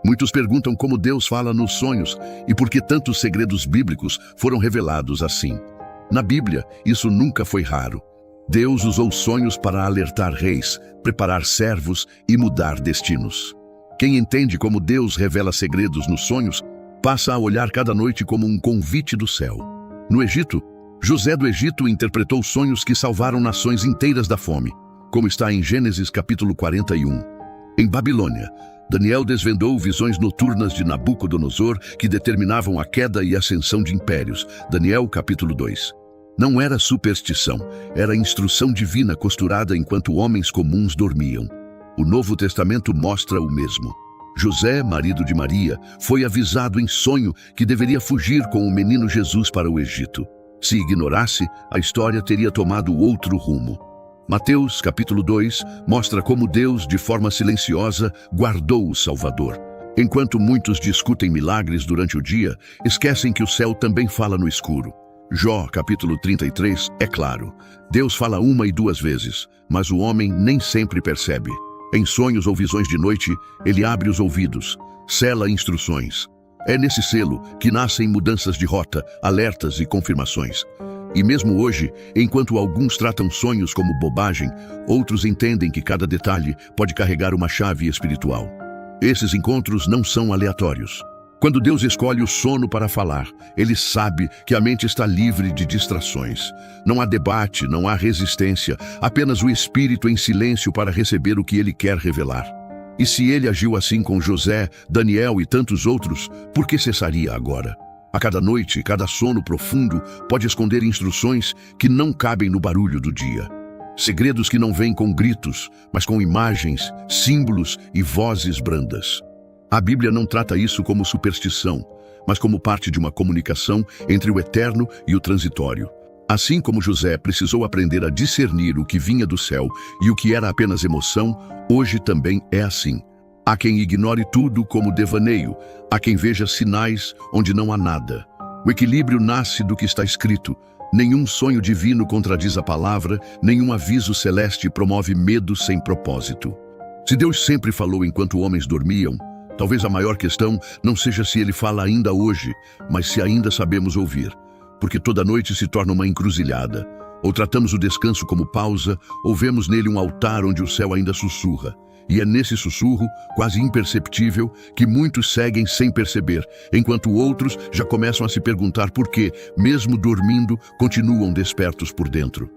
Muitos perguntam como Deus fala nos sonhos e por que tantos segredos bíblicos foram revelados assim. Na Bíblia, isso nunca foi raro. Deus usou sonhos para alertar reis, preparar servos e mudar destinos. Quem entende como Deus revela segredos nos sonhos, passa a olhar cada noite como um convite do céu. No Egito, José do Egito interpretou sonhos que salvaram nações inteiras da fome, como está em Gênesis capítulo 41. Em Babilônia, Daniel desvendou visões noturnas de Nabucodonosor que determinavam a queda e ascensão de impérios. Daniel capítulo 2. Não era superstição, era instrução divina costurada enquanto homens comuns dormiam. O Novo Testamento mostra o mesmo. José, marido de Maria, foi avisado em sonho que deveria fugir com o menino Jesus para o Egito. Se ignorasse, a história teria tomado outro rumo. Mateus, capítulo 2, mostra como Deus, de forma silenciosa, guardou o Salvador. Enquanto muitos discutem milagres durante o dia, esquecem que o céu também fala no escuro. Jó, capítulo 33, é claro. Deus fala uma e duas vezes, mas o homem nem sempre percebe. Em sonhos ou visões de noite, ele abre os ouvidos, sela instruções. É nesse selo que nascem mudanças de rota, alertas e confirmações. E mesmo hoje, enquanto alguns tratam sonhos como bobagem, outros entendem que cada detalhe pode carregar uma chave espiritual. Esses encontros não são aleatórios. Quando Deus escolhe o sono para falar, Ele sabe que a mente está livre de distrações. Não há debate, não há resistência, apenas o espírito em silêncio para receber o que Ele quer revelar. E se Ele agiu assim com José, Daniel e tantos outros, por que cessaria agora? A cada noite, cada sono profundo pode esconder instruções que não cabem no barulho do dia. Segredos que não vêm com gritos, mas com imagens, símbolos e vozes brandas. A Bíblia não trata isso como superstição, mas como parte de uma comunicação entre o eterno e o transitório. Assim como José precisou aprender a discernir o que vinha do céu e o que era apenas emoção, hoje também é assim. Há quem ignore tudo como devaneio, há quem veja sinais onde não há nada. O equilíbrio nasce do que está escrito. Nenhum sonho divino contradiz a palavra, nenhum aviso celeste promove medo sem propósito. Se Deus sempre falou enquanto homens dormiam, talvez a maior questão não seja se Ele fala ainda hoje, mas se ainda sabemos ouvir. Porque toda noite se torna uma encruzilhada. Ou tratamos o descanso como pausa, ou vemos nele um altar onde o céu ainda sussurra. E é nesse sussurro, quase imperceptível, que muitos seguem sem perceber, enquanto outros já começam a se perguntar por que, mesmo dormindo, continuam despertos por dentro.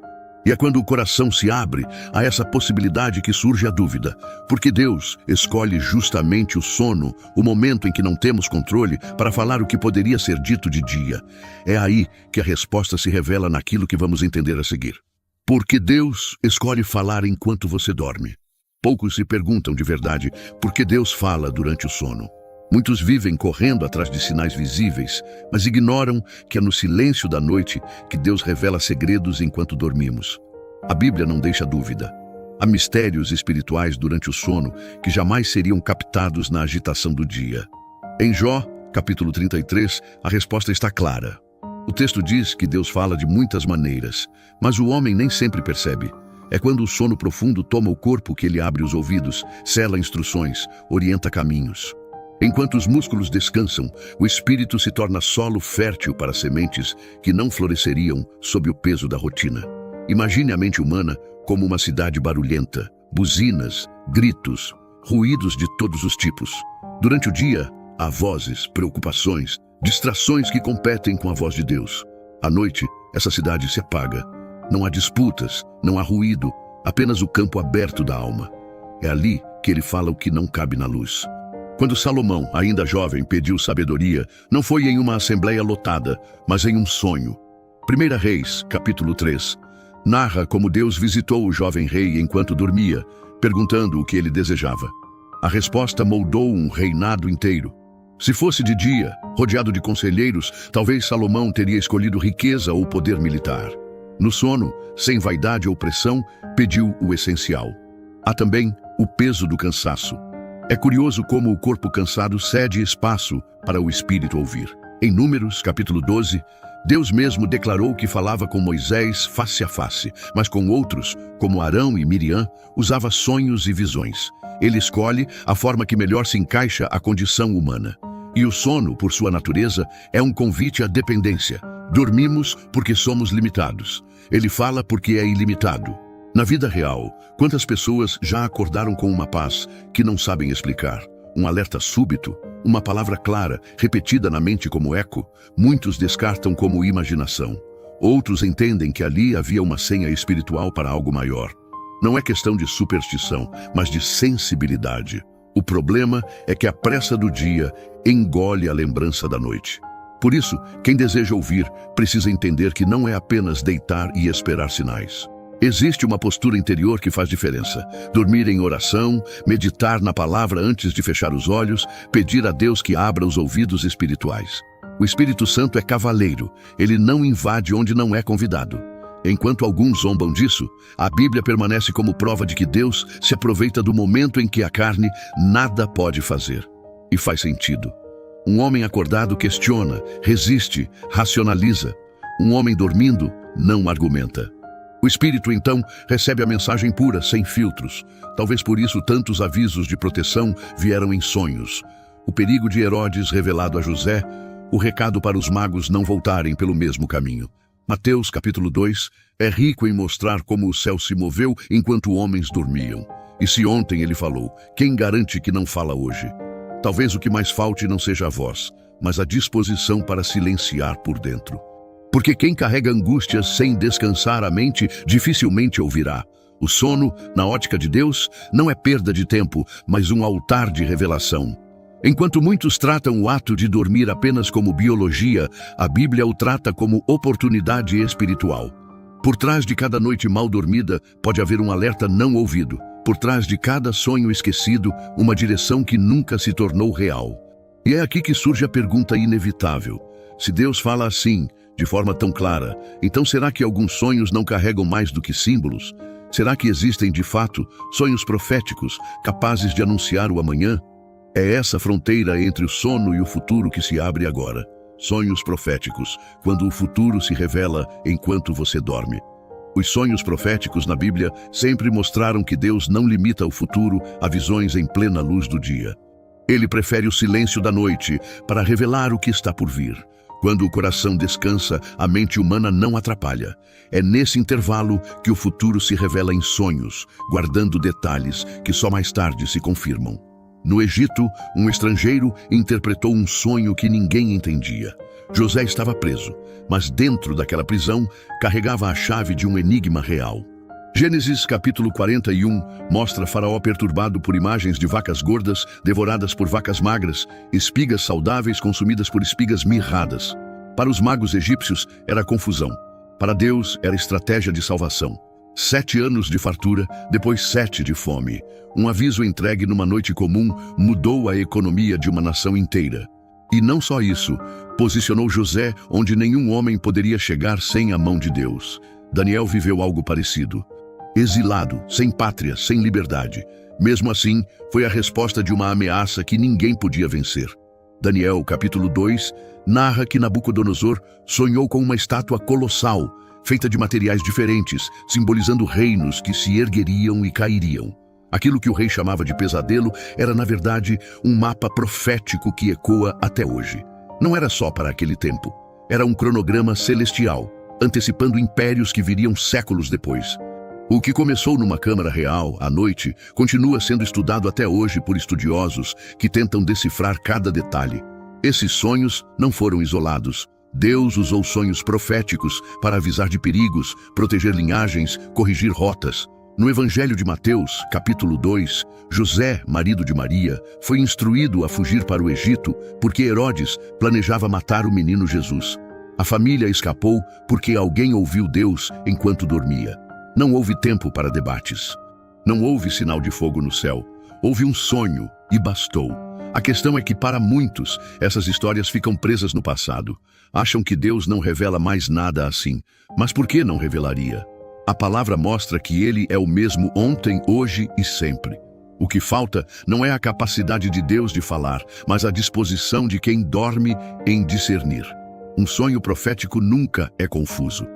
E é quando o coração se abre a essa possibilidade que surge a dúvida. Porque Deus escolhe justamente o sono, o momento em que não temos controle, para falar o que poderia ser dito de dia. É aí que a resposta se revela naquilo que vamos entender a seguir. Porque Deus escolhe falar enquanto você dorme. Poucos se perguntam de verdade por que Deus fala durante o sono. Muitos vivem correndo atrás de sinais visíveis, mas ignoram que é no silêncio da noite que Deus revela segredos enquanto dormimos. A Bíblia não deixa dúvida. Há mistérios espirituais durante o sono que jamais seriam captados na agitação do dia. Em Jó, capítulo 33, a resposta está clara. O texto diz que Deus fala de muitas maneiras, mas o homem nem sempre percebe. É quando o sono profundo toma o corpo que ele abre os ouvidos, sela instruções, orienta caminhos. Enquanto os músculos descansam, o espírito se torna solo fértil para sementes que não floresceriam sob o peso da rotina. Imagine a mente humana como uma cidade barulhenta, buzinas, gritos, ruídos de todos os tipos. Durante o dia, há vozes, preocupações, distrações que competem com a voz de Deus. À noite, essa cidade se apaga. Não há disputas, não há ruído, apenas o campo aberto da alma. É ali que ele fala o que não cabe na luz. Quando Salomão, ainda jovem, pediu sabedoria, não foi em uma assembleia lotada, mas em um sonho. 1 Reis, capítulo 3, narra como Deus visitou o jovem rei enquanto dormia, perguntando o que ele desejava. A resposta moldou um reinado inteiro. Se fosse de dia, rodeado de conselheiros, talvez Salomão teria escolhido riqueza ou poder militar. No sono, sem vaidade ou pressão, pediu o essencial. Há também o peso do cansaço. É curioso como o corpo cansado cede espaço para o espírito ouvir. Em Números, capítulo 12, Deus mesmo declarou que falava com Moisés face a face, mas com outros, como Arão e Miriam, usava sonhos e visões. Ele escolhe a forma que melhor se encaixa à condição humana. E o sono, por sua natureza, é um convite à dependência. Dormimos porque somos limitados. Ele fala porque é ilimitado. Na vida real, quantas pessoas já acordaram com uma paz que não sabem explicar? Um alerta súbito, uma palavra clara, repetida na mente como eco, muitos descartam como imaginação. Outros entendem que ali havia uma senha espiritual para algo maior. Não é questão de superstição, mas de sensibilidade. O problema é que a pressa do dia engole a lembrança da noite. Por isso, quem deseja ouvir precisa entender que não é apenas deitar e esperar sinais. Existe uma postura interior que faz diferença. Dormir em oração, meditar na palavra antes de fechar os olhos, pedir a Deus que abra os ouvidos espirituais. O Espírito Santo é cavaleiro, ele não invade onde não é convidado. Enquanto alguns zombam disso, a Bíblia permanece como prova de que Deus se aproveita do momento em que a carne nada pode fazer. E faz sentido. Um homem acordado questiona, resiste, racionaliza. Um homem dormindo não argumenta. O Espírito, então, recebe a mensagem pura, sem filtros. Talvez por isso tantos avisos de proteção vieram em sonhos. O perigo de Herodes revelado a José, o recado para os magos não voltarem pelo mesmo caminho. Mateus, capítulo 2, é rico em mostrar como o céu se moveu enquanto homens dormiam. E se ontem ele falou, quem garante que não fala hoje? Talvez o que mais falte não seja a voz, mas a disposição para silenciar por dentro. Porque quem carrega angústias sem descansar a mente dificilmente ouvirá. O sono, na ótica de Deus, não é perda de tempo, mas um altar de revelação. Enquanto muitos tratam o ato de dormir apenas como biologia, a Bíblia o trata como oportunidade espiritual. Por trás de cada noite mal dormida, pode haver um alerta não ouvido. Por trás de cada sonho esquecido, uma direção que nunca se tornou real. E é aqui que surge a pergunta inevitável. Se Deus fala assim, de forma tão clara, então será que alguns sonhos não carregam mais do que símbolos? Será que existem, de fato, sonhos proféticos capazes de anunciar o amanhã? É essa fronteira entre o sono e o futuro que se abre agora. Sonhos proféticos, quando o futuro se revela enquanto você dorme. Os sonhos proféticos na Bíblia sempre mostraram que Deus não limita o futuro a visões em plena luz do dia. Ele prefere o silêncio da noite para revelar o que está por vir. Quando o coração descansa, a mente humana não atrapalha. É nesse intervalo que o futuro se revela em sonhos, guardando detalhes que só mais tarde se confirmam. No Egito, um estrangeiro interpretou um sonho que ninguém entendia. José estava preso, mas dentro daquela prisão carregava a chave de um enigma real. Gênesis capítulo 41 mostra Faraó perturbado por imagens de vacas gordas devoradas por vacas magras, espigas saudáveis consumidas por espigas mirradas. Para os magos egípcios era confusão. Para Deus era estratégia de salvação. 7 anos de fartura, depois 7 de fome. Um aviso entregue numa noite comum mudou a economia de uma nação inteira. E não só isso, posicionou José onde nenhum homem poderia chegar sem a mão de Deus. Daniel viveu algo parecido. Exilado, sem pátria, sem liberdade. Mesmo assim, foi a resposta de uma ameaça que ninguém podia vencer. Daniel, capítulo 2, narra que Nabucodonosor sonhou com uma estátua colossal, feita de materiais diferentes, simbolizando reinos que se ergueriam e cairiam. Aquilo que o rei chamava de pesadelo era, na verdade, um mapa profético que ecoa até hoje. Não era só para aquele tempo. Era um cronograma celestial, antecipando impérios que viriam séculos depois. O que começou numa câmara real, à noite, continua sendo estudado até hoje por estudiosos que tentam decifrar cada detalhe. Esses sonhos não foram isolados. Deus usou sonhos proféticos para avisar de perigos, proteger linhagens, corrigir rotas. No Evangelho de Mateus, capítulo 2, José, marido de Maria, foi instruído a fugir para o Egito porque Herodes planejava matar o menino Jesus. A família escapou porque alguém ouviu Deus enquanto dormia. Não houve tempo para debates. Não houve sinal de fogo no céu. Houve um sonho e bastou. A questão é que, para muitos, essas histórias ficam presas no passado. Acham que Deus não revela mais nada assim. Mas por que não revelaria? A palavra mostra que Ele é o mesmo ontem, hoje e sempre. O que falta não é a capacidade de Deus de falar, mas a disposição de quem dorme em discernir. Um sonho profético nunca é confuso.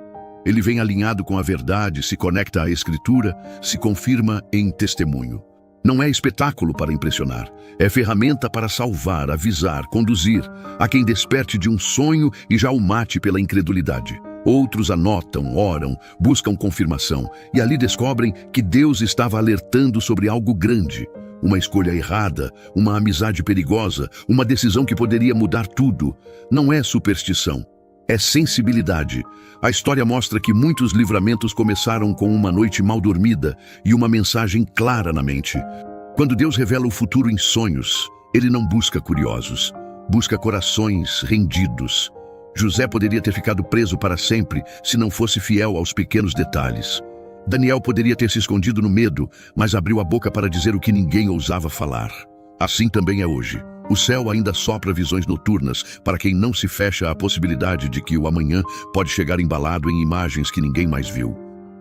Ele vem alinhado com a verdade, se conecta à Escritura, se confirma em testemunho. Não é espetáculo para impressionar, é ferramenta para salvar, avisar, conduzir a quem desperte de um sonho e já o mate pela incredulidade. Outros anotam, oram, buscam confirmação e ali descobrem que Deus estava alertando sobre algo grande. Uma escolha errada, uma amizade perigosa, uma decisão que poderia mudar tudo. Não é superstição, é sensibilidade. A história mostra que muitos livramentos começaram com uma noite mal dormida e uma mensagem clara na mente. Quando Deus revela o futuro em sonhos, Ele não busca curiosos, busca corações rendidos. José poderia ter ficado preso para sempre se não fosse fiel aos pequenos detalhes. Daniel poderia ter se escondido no medo, mas abriu a boca para dizer o que ninguém ousava falar. Assim também é hoje. O céu ainda sopra visões noturnas para quem não se fecha à possibilidade de que o amanhã pode chegar embalado em imagens que ninguém mais viu.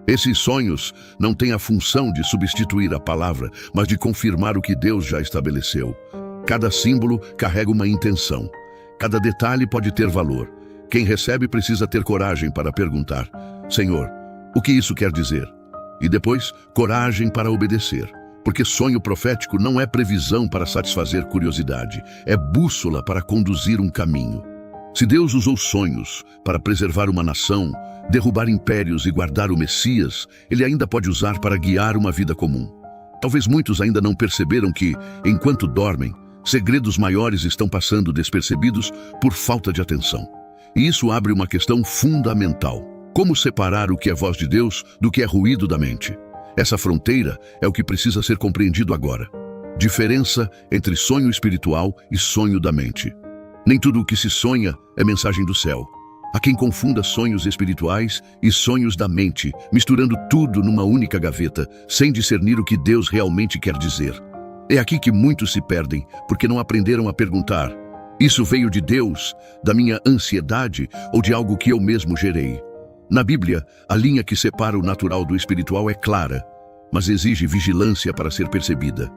Esses sonhos não têm a função de substituir a palavra, mas de confirmar o que Deus já estabeleceu. Cada símbolo carrega uma intenção. Cada detalhe pode ter valor. Quem recebe precisa ter coragem para perguntar: Senhor, o que isso quer dizer? E depois, coragem para obedecer. Porque sonho profético não é previsão para satisfazer curiosidade, é bússola para conduzir um caminho. Se Deus usou sonhos para preservar uma nação, derrubar impérios e guardar o Messias, Ele ainda pode usar para guiar uma vida comum. Talvez muitos ainda não perceberam que, enquanto dormem, segredos maiores estão passando despercebidos por falta de atenção. E isso abre uma questão fundamental. Como separar o que é voz de Deus do que é ruído da mente? Essa fronteira é o que precisa ser compreendido agora. Diferença entre sonho espiritual e sonho da mente. Nem tudo o que se sonha é mensagem do céu. Há quem confunda sonhos espirituais e sonhos da mente, misturando tudo numa única gaveta, sem discernir o que Deus realmente quer dizer. É aqui que muitos se perdem, porque não aprenderam a perguntar: isso veio de Deus, da minha ansiedade ou de algo que eu mesmo gerei? Na Bíblia, a linha que separa o natural do espiritual é clara, mas exige vigilância para ser percebida.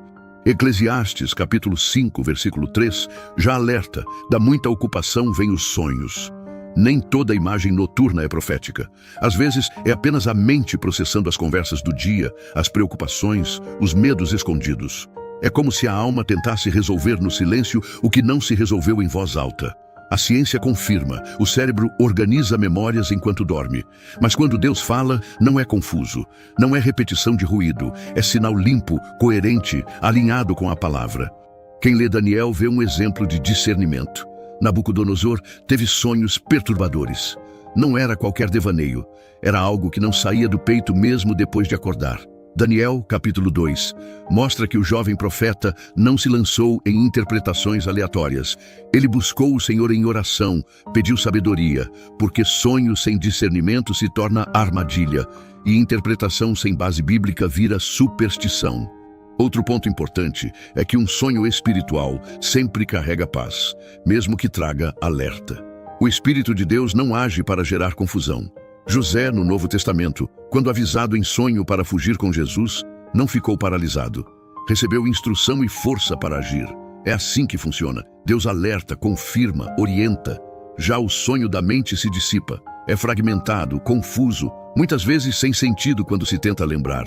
Eclesiastes, capítulo 5, versículo 3, já alerta: da muita ocupação vêm os sonhos. Nem toda imagem noturna é profética. Às vezes, é apenas a mente processando as conversas do dia, as preocupações, os medos escondidos. É como se a alma tentasse resolver no silêncio o que não se resolveu em voz alta. A ciência confirma, o cérebro organiza memórias enquanto dorme. Mas quando Deus fala, não é confuso, não é repetição de ruído, é sinal limpo, coerente, alinhado com a palavra. Quem lê Daniel vê um exemplo de discernimento. Nabucodonosor teve sonhos perturbadores. Não era qualquer devaneio, era algo que não saía do peito mesmo depois de acordar. Daniel, capítulo 2, mostra que o jovem profeta não se lançou em interpretações aleatórias. Ele buscou o Senhor em oração, pediu sabedoria, porque sonho sem discernimento se torna armadilha, e interpretação sem base bíblica vira superstição. Outro ponto importante é que um sonho espiritual sempre carrega paz, mesmo que traga alerta. O Espírito de Deus não age para gerar confusão. José, no Novo Testamento, quando avisado em sonho para fugir com Jesus, não ficou paralisado. Recebeu instrução e força para agir. É assim que funciona. Deus alerta, confirma, orienta. Já o sonho da mente se dissipa. É fragmentado, confuso, muitas vezes sem sentido quando se tenta lembrar.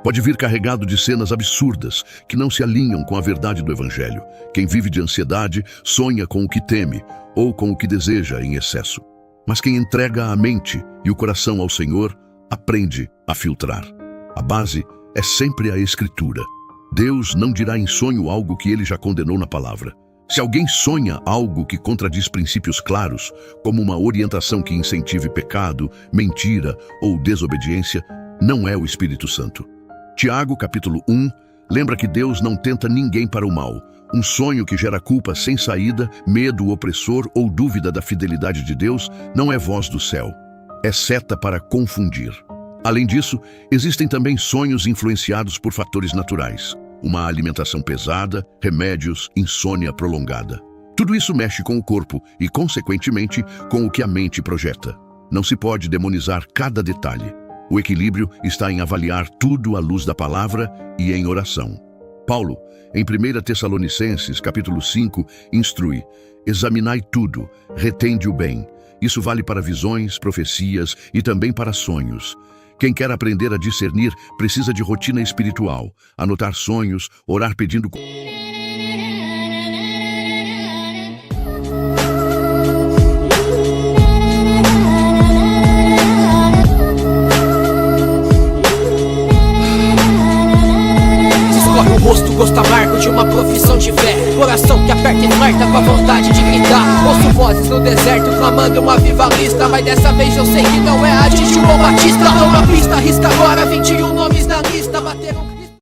Pode vir carregado de cenas absurdas que não se alinham com a verdade do Evangelho. Quem vive de ansiedade sonha com o que teme ou com o que deseja em excesso. Mas quem entrega a mente e o coração ao Senhor, aprende a filtrar. A base é sempre a Escritura. Deus não dirá em sonho algo que Ele já condenou na palavra. Se alguém sonha algo que contradiz princípios claros, como uma orientação que incentive pecado, mentira ou desobediência, não é o Espírito Santo. Tiago, capítulo 1, lembra que Deus não tenta ninguém para o mal. Um sonho que gera culpa sem saída, medo opressor ou dúvida da fidelidade de Deus não é voz do céu. É seta para confundir. Além disso, existem também sonhos influenciados por fatores naturais. Uma alimentação pesada, remédios, insônia prolongada. Tudo isso mexe com o corpo e, consequentemente, com o que a mente projeta. Não se pode demonizar cada detalhe. O equilíbrio está em avaliar tudo à luz da palavra e em oração. Paulo, em 1 Tessalonicenses, capítulo 5, instrui: examinai tudo, retende o bem, Isso vale para visões, profecias e também para sonhos. Quem quer aprender a discernir precisa de rotina espiritual, anotar sonhos, orar pedindo. Gosto amargo de uma profissão de fé, coração que aperta e flerta com a vontade de gritar. Ouço vozes no deserto clamando uma viva lista, mas dessa vez eu sei que não é a de João Batista. Tô na pista, risca agora 21 nomes